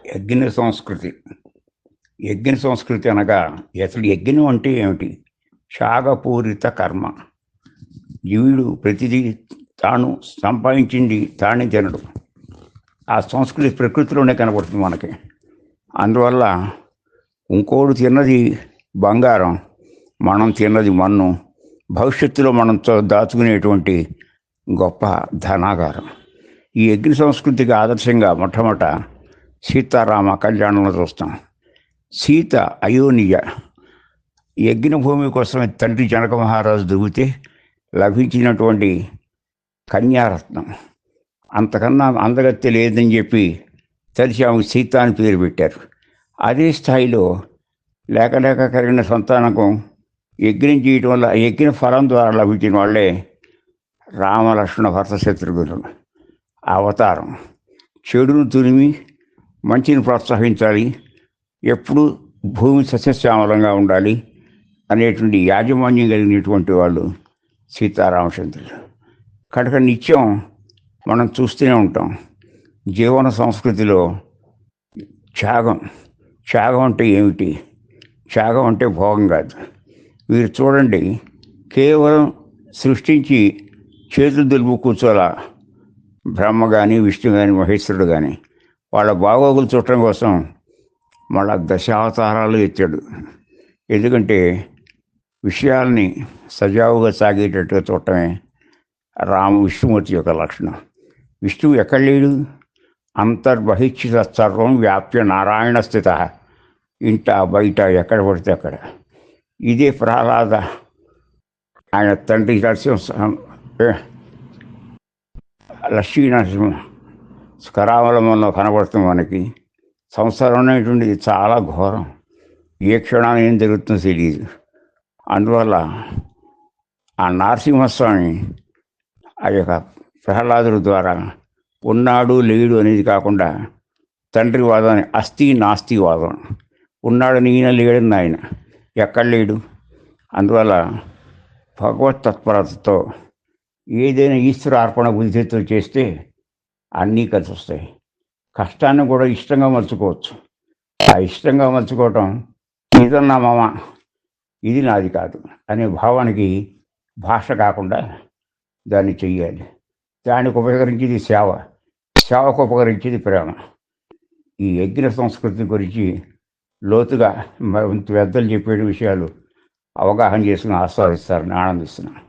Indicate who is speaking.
Speaker 1: యజ్ఞ సంస్కృతి. యజ్ఞ సంస్కృతి అనగా అసలు యజ్ఞం అంటే ఏమిటి? త్యాగపూరిత కర్మ. జీవుడు ప్రతిదీ తాను సంపాదించింది తానే తినడు. ఆ సంస్కృతి ప్రకృతిలోనే కనబడుతుంది మనకి. అందువల్ల ఇంకోడు తిన్నది బంగారం, మనం తిన్నది మన్ను. భవిష్యత్తులో మనం దాచుకునేటువంటి గొప్ప ధనాగారం. ఈ యజ్ఞ సంస్కృతికి ఆదర్శంగా మొట్టమొదట సీతారామ కళ్యాణంలో చూస్తాం. సీత అయోనియ యజ్ఞభూమి కోసమే తండ్రి జనక మహారాజు దిగితే లభించినటువంటి కన్యారత్నం. అంతకన్నా అందగత్తె లేదని చెప్పి తెలిసి ఆమెకు సీత అని పేరు పెట్టారు. అదే స్థాయిలో లేక లేక కలిగిన సంతానకం యజ్ఞం చేయటం వల్ల యజ్ఞ ఫలం ద్వారా లభించిన వాళ్ళే రామలక్ష్మణ భరత శత్రుఘ్నులు. అవతారం చెడును తురిమి మంచిని ప్రోత్సహించాలి, ఎప్పుడు భూమి సస్యశ్యామలంగా ఉండాలి అనేటువంటి యాజమాన్యం కలిగినటువంటి వాళ్ళు సీతారామచంద్రులు. కనుక నిత్యం మనం చూస్తూనే ఉంటాం జీవన సంస్కృతిలో త్యాగం. త్యాగం అంటే ఏమిటి? త్యాగం అంటే భోగం కాదు. మీరు చూడండి, కేవలం సృష్టించి చేతులు దులుపు కూర్చోలా బ్రహ్మ కానీ విష్ణు కానీ మహేశ్వరుడు కానీ వాళ్ళ బాగోగులు చూడటం కోసం మళ్ళా దశావతారాలు ఎత్తాడు. ఎందుకంటే విషయాల్ని సజావుగా సాగేటట్టుగా చూడటమే విష్ణుమూర్తి యొక్క లక్షణం. విష్ణువు ఎక్కడ లేడు? అంతర్బహిష్ఠిత సర్వం వ్యాప్య నారాయణ స్థిత. ఇంట బయట ఎక్కడ పడితే అక్కడ. ఇదే ప్రహ్లాద ఆయన తండ్రి లక్ష్మీనరసింహ కరావలంలో కనబడుతుంది మనకి. సంసారం అనేటువంటిది చాలా ఘోరం, ఏ క్షణాన్ని ఏం జరుగుతుందో తెలియదు. అందువల్ల ఆ నరసింహస్వామి ఆ యొక్క ప్రహ్లాదుడి ద్వారా ఉన్నాడు లేడు అనేది కాకుండా తండ్రి వాదాన్ని అస్థి నాస్తి వాదం. ఉన్నాడని ఈయన, లేడని ఆయన, ఎక్కడ లేడు. అందువల్ల భగవత్ తత్పరతతో ఏదైనా ఈశ్వర అర్పణ బుద్ధితో చేస్తే అన్నీ కలిసి వస్తాయి. కష్టాన్ని కూడా ఇష్టంగా మలుచుకోవచ్చు. ఆ ఇష్టంగా మలుచుకోవటం ఇదన్నా మామ ఇది నాది కాదు అనే భావానికి భాష కాకుండా దాన్ని చెయ్యాలి. దానికి ఉపకరించేది సేవ, సేవకు ఉపకరించేది ప్రేమ. ఈ యజ్ఞ సంస్కృతి గురించి లోతుగా పెద్దలు చెప్పే విషయాలు అవగాహన చేసుకుని ఆస్వాదిస్తారని ఆనందిస్తున్నాను.